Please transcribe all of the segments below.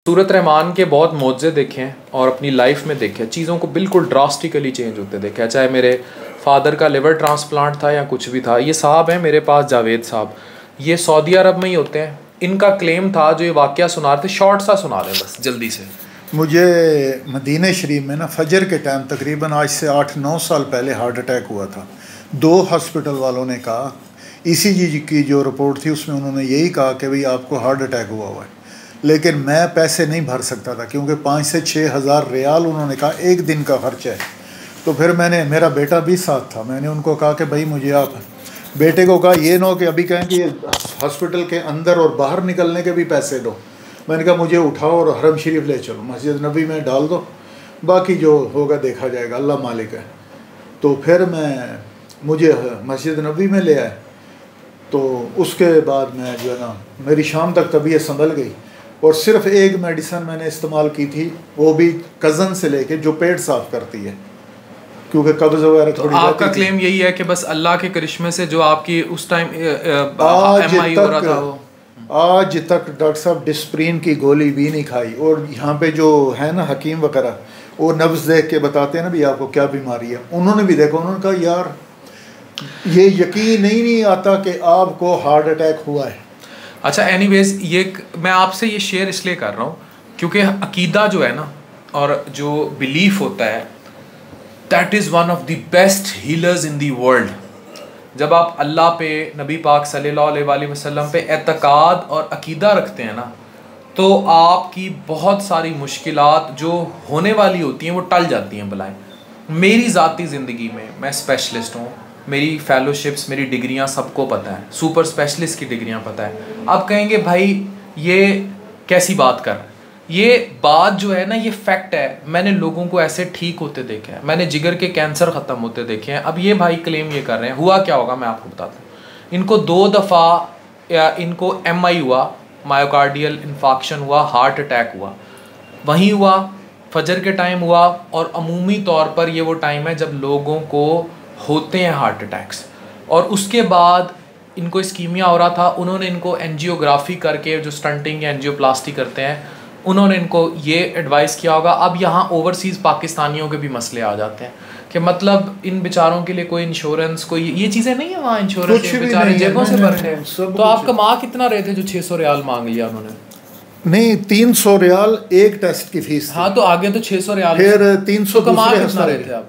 सूरत रहमान के बहुत मौजे देखे हैं और अपनी लाइफ में देखे हैं, चीज़ों को बिल्कुल ड्रास्टिकली चेंज होते देखे हैं। चाहे मेरे फादर का लिवर ट्रांसप्लांट था या कुछ भी था। ये साहब हैं मेरे पास, जावेद साहब, ये सऊदी अरब में ही होते हैं। इनका क्लेम था, जो ये वाक़या सुना रहे थे, शॉर्ट सा सुना रहे हैं बस जल्दी से। मुझे मदीने शरीफ में ना फजर के टाइम तकरीबन आज से 8-9 साल पहले हार्ट अटैक हुआ था। 2 हॉस्पिटल वालों ने कहा, ECG की जो रिपोर्ट थी उसमें उन्होंने यही कहा कि भाई आपको हार्ट अटैक हुआ है, लेकिन मैं पैसे नहीं भर सकता था क्योंकि 5 से 6 हज़ार रियाल उन्होंने कहा एक दिन का खर्चा है। तो फिर मेरा बेटा भी साथ था, मैंने उनको कहा कि भाई मुझे आप, बेटे को कहा ये ना हो कि अभी कहें कि हॉस्पिटल के अंदर और बाहर निकलने के भी पैसे दो। मैंने कहा मुझे उठाओ और हरम शरीफ ले चलो, मस्जिद नबी में डाल दो, बाकी जो होगा देखा जाएगा, अल्लाह मालिक है। तो फिर मुझे मस्जिद नबी में ले आए। तो उसके बाद मैं जो है ना, मेरी शाम तक तबीयत संभल गई और सिर्फ एक मेडिसन मैंने इस्तेमाल की थी, वो भी कज़न से लेके, जो पेट साफ़ करती है, क्योंकि कब्ज़ वगैरह थोड़ी। आपका क्लेम यही है कि बस अल्लाह के करिश्मे से जो आपकी उस टाइम MI हो रहा था, वो आज तक डॉक्टर साहब डिस्प्रिन की गोली भी नहीं खाई। और यहाँ पे जो है ना हकीम वगैरह, वो नब्ज़ देख के बताते हैं ना भी आपको क्या बीमारी है, उन्होंने भी देखा, उन्होंने कहा यार ये यकीन नहीं आता कि आपको हार्ट अटैक हुआ है। अच्छा, एनीवेज, ये मैं आपसे ये शेयर इसलिए कर रहा हूँ क्योंकि अकीदा जो है ना, और जो बिलीफ होता है, that is one of the best healers in the world. जब आप अल्लाह पे, नबी पाक सल्लल्लाहु अलैहि वसल्लम पे एतकाद और अकीदा रखते हैं ना, तो आपकी बहुत सारी मुश्किलात जो होने वाली होती हैं वो टल जाती हैं बलाएं। मेरी ज़ाती ज़िंदगी में मैं स्पेशलिस्ट हूँ, मेरी फेलोशिप्स, मेरी डिग्रियां सबको पता है, सुपर स्पेशलिस्ट की डिग्रियां पता है। आप कहेंगे भाई ये कैसी बात कर रहा है? ये बात जो है ना, ये फैक्ट है। मैंने लोगों को ऐसे ठीक होते देखे हैं, मैंने जिगर के कैंसर ख़त्म होते देखे हैं। अब ये भाई क्लेम ये कर रहे हैं, हुआ क्या होगा मैं आपको बताता हूँ। इनको 2 दफ़ा या इनको MI हुआ, मायोकार्डियल इन्फाक्शन हुआ, हार्ट अटैक हुआ, वहीं हुआ, फजर के टाइम हुआ। और अमूमी तौर पर ये वो टाइम है जब लोगों को होते हैं हार्ट अटैक्स। और उसके बाद इनको इस्कीमिया हो रहा था, उन्होंने इनको एंजियोग्राफी करके, जो स्टंटिंग या एंजियोप्लास्टी करते हैं, उन्होंने इनको ये एडवाइस किया होगा। अब यहाँ ओवरसीज़ पाकिस्तानियों के भी मसले आ जाते हैं कि मतलब इन बेचारों के लिए कोई इंश्योरेंस, कोई ये चीज़ें नहीं है वहाँ, इंश्योरेंस बेचारे जेबों से भर रहे हैं। तो आप कमा कितना रहे थे जो 600 रियाल मांग लिया उन्होंने? नहीं, 300 रियाल एक टेस्ट की फीस। हाँ, तो आगे तो 600 रियाल, फिर 300। कमा कितना रहे थे आप?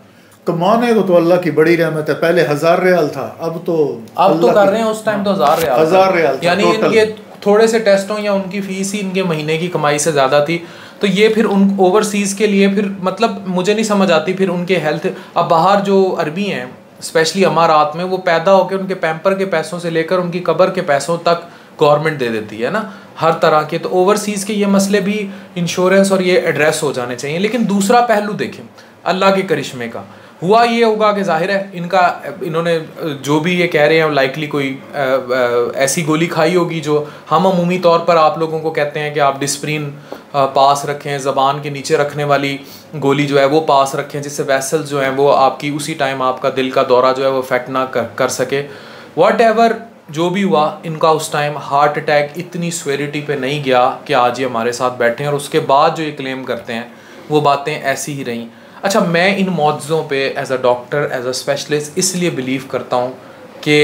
कमाने को तो अल्लाह की बड़ी रहमत है, पहले 1000 रियाल था, अब तो कर रहे हैं, उस टाइम तो 1000 रियाल, यानी इनके थोड़े से टेस्टों या उनकी फीस ही इनके महीने की कमाई से ज़्यादा थी। तो ये फिर उन ओवरसीज़ के लिए, फिर मतलब मुझे नहीं समझ आती फिर उनके हेल्थ। अब बाहर जो अरबी हैं, स्पेशली अमारात में, वो पैदा होकर उनके पैम्पर के पैसों से लेकर उनकी कब्र के पैसों तक गवर्नमेंट दे देती है ना, हर तरह के। तो ओवरसीज़ के ये मसले भी इंश्योरेंस और ये एड्रेस हो जाने चाहिए। लेकिन दूसरा पहलू देखें अल्लाह के करिश्मे का, हुआ ये होगा कि जाहिर है इन्होंने जो भी ये कह रहे हैं लाइकली कोई ऐसी गोली खाई होगी जो हम अमूमी तौर पर आप लोगों को कहते हैं कि आप डिस्प्रिन पास रखें, ज़बान के नीचे रखने वाली गोली जो है वो पास रखें, जिससे वेसल्स जो हैं वो आपकी उसी टाइम आपका दिल का दौरा जो है वो इफेक्ट ना कर सके। व्हाटएवर जो भी हुआ, इनका उस टाइम हार्ट अटैक इतनी स्वेरिटी पे नहीं गया कि आज ये हमारे साथ बैठे हैं। और उसके बाद जो ये क्लेम करते हैं वो बातें ऐसी ही रहीं। अच्छा, मैं इन मौजज़ों पे as a doctor, as a specialist इसलिए बिलीव करता हूँ कि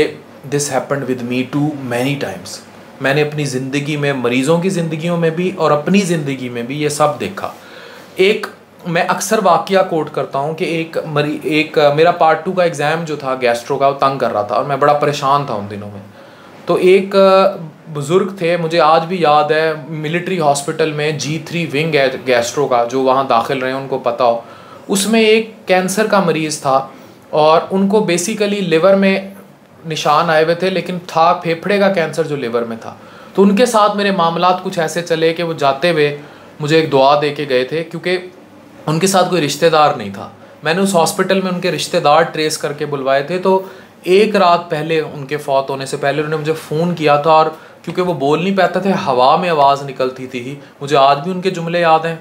this happened with me too many times. मैंने अपनी ज़िंदगी में, मरीज़ों की ज़िंदगियों में भी और अपनी ज़िंदगी में भी ये सब देखा। एक मैं अक्सर वाक़या कोट करता हूँ कि एक मेरा पार्ट 2 का एग्ज़ाम जो था गैस्ट्रो का, वो तंग कर रहा था और मैं बड़ा परेशान था उन दिनों में। तो एक बुज़ुर्ग थे, मुझे आज भी याद है, मिलिट्री हॉस्पिटल में G3 विंग है गैस्ट्रो का, जो वहाँ दाखिल रहे हैं उनको पता हो, उसमें एक कैंसर का मरीज़ था और उनको बेसिकली लिवर में निशान आए हुए थे, लेकिन था फेफड़े का कैंसर जो लिवर में था। तो उनके साथ मेरे मामलात कुछ ऐसे चले कि वो जाते हुए मुझे एक दुआ दे के गए थे, क्योंकि उनके साथ कोई रिश्तेदार नहीं था। मैंने उस हॉस्पिटल में उनके रिश्तेदार ट्रेस करके बुलवाए थे। तो एक रात पहले, उनके फौत होने से पहले, उन्होंने मुझे फ़ोन किया था और क्योंकि वो बोल नहीं पाते थे, हवा में आवाज़ निकलती थी, मुझे आज भी उनके जुमले याद हैं।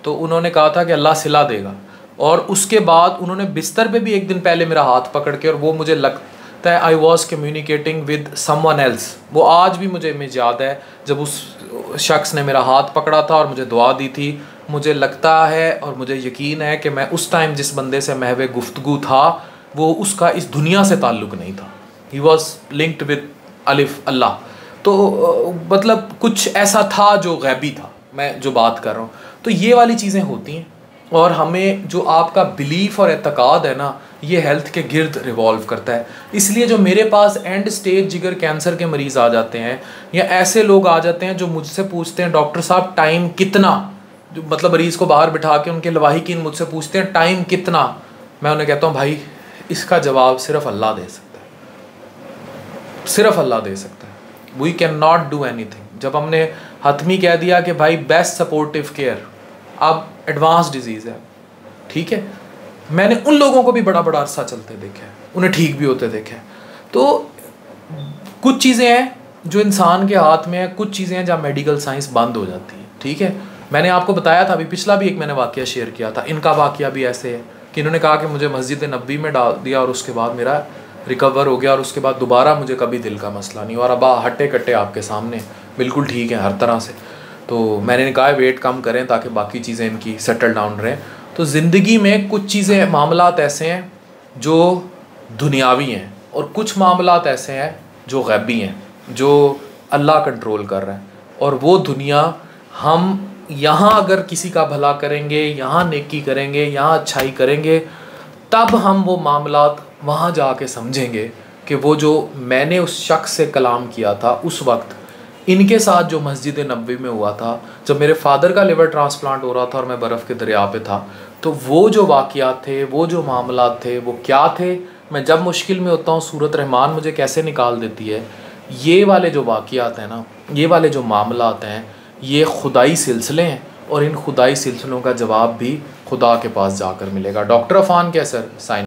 तो उन्होंने कहा था कि अल्लाह सिला देगा। और उसके बाद उन्होंने बिस्तर पे भी एक दिन पहले मेरा हाथ पकड़ के, और वो मुझे लगता है I was communicating with someone else. वो आज भी मुझे इमेज याद है, जब उस शख्स ने मेरा हाथ पकड़ा था और मुझे दुआ दी थी। मुझे लगता है और मुझे यकीन है कि मैं उस टाइम जिस बंदे से महवे गुफ्तगू था वो उसका इस दुनिया से ताल्लुक़ नहीं था। ही वॉज लिंक्ड विद अलिफ अल्लाह। तो मतलब कुछ ऐसा था जो गैबी था, मैं जो बात कर रहा हूँ। तो ये वाली चीज़ें होती हैं और हमें जो आपका बिलीफ और एतकाद है ना, ये हेल्थ के गिर्द रिवॉल्व करता है। इसलिए जो मेरे पास एंड स्टेज जिगर कैंसर के मरीज़ आ जाते हैं या ऐसे लोग आ जाते हैं जो मुझसे पूछते हैं डॉक्टर साहब टाइम कितना, जो मतलब मरीज़ को बाहर बिठा के उनके लवाहिकीन मुझसे पूछते हैं टाइम कितना, मैं उन्हें कहता हूँ भाई इसका जवाब सिर्फ अल्लाह दे सकता है, सिर्फ अल्लाह दे सकता है। We can not do anything. जब हमने हतमी कह दिया कि भाई बेस्ट सपोर्टिव केयर, अब एडवांस डिजीज़ है, ठीक है, मैंने उन लोगों को भी बड़ा बड़ा अरसा चलते देखा है, उन्हें ठीक भी होते देखा है। तो कुछ चीज़ें हैं जो इंसान के हाथ में है, कुछ चीज़ें हैं जहाँ मेडिकल साइंस बंद हो जाती है, ठीक है। मैंने आपको बताया था अभी, पिछला भी एक मैंने वाक़या शेयर किया था, इनका वाक़या भी ऐसे है कि इन्होंने कहा कि मुझे मस्जिद नबी में डाल दिया और उसके बाद मेरा रिकवर हो गया और उसके बाद दोबारा मुझे कभी दिल का मसला नहीं, और अब हट्टे कट्टे आपके सामने बिल्कुल ठीक है हर तरह से। तो मैंने कहा वेट कम करें ताकि बाकी चीज़ें इनकी सेटल डाउन रहें। तो ज़िंदगी में कुछ चीज़ें मामलात ऐसे हैं जो दुनियावी हैं और कुछ मामलात ऐसे हैं जो गैबी हैं, जो अल्लाह कंट्रोल कर रहा है। और वो दुनिया हम यहाँ अगर किसी का भला करेंगे, यहाँ नेकी करेंगे, यहाँ अच्छाई करेंगे, तब हम वो मामलात वहाँ जाके समझेंगे कि वो जो मैंने उस शख्स से कलाम किया था उस वक्त इनके साथ जो मस्जिद नबवी में हुआ था, जब मेरे फादर का लिवर ट्रांसप्लांट हो रहा था और मैं बर्फ़ के दरिया पे था, तो वो जो वाक़यात थे, वो जो मामलात थे, वो क्या थे। मैं जब मुश्किल में होता हूँ सूरत रहमान मुझे कैसे निकाल देती है। ये वाले जो वाक़यात हैं ना, ये वाले जो मामलात हैं, ये खुदाई सिलसिले हैं और इन खुदाई सिलसिलों का जवाब भी खुदा के पास जाकर मिलेगा। डॉक्टर अफान कैसर, साइन।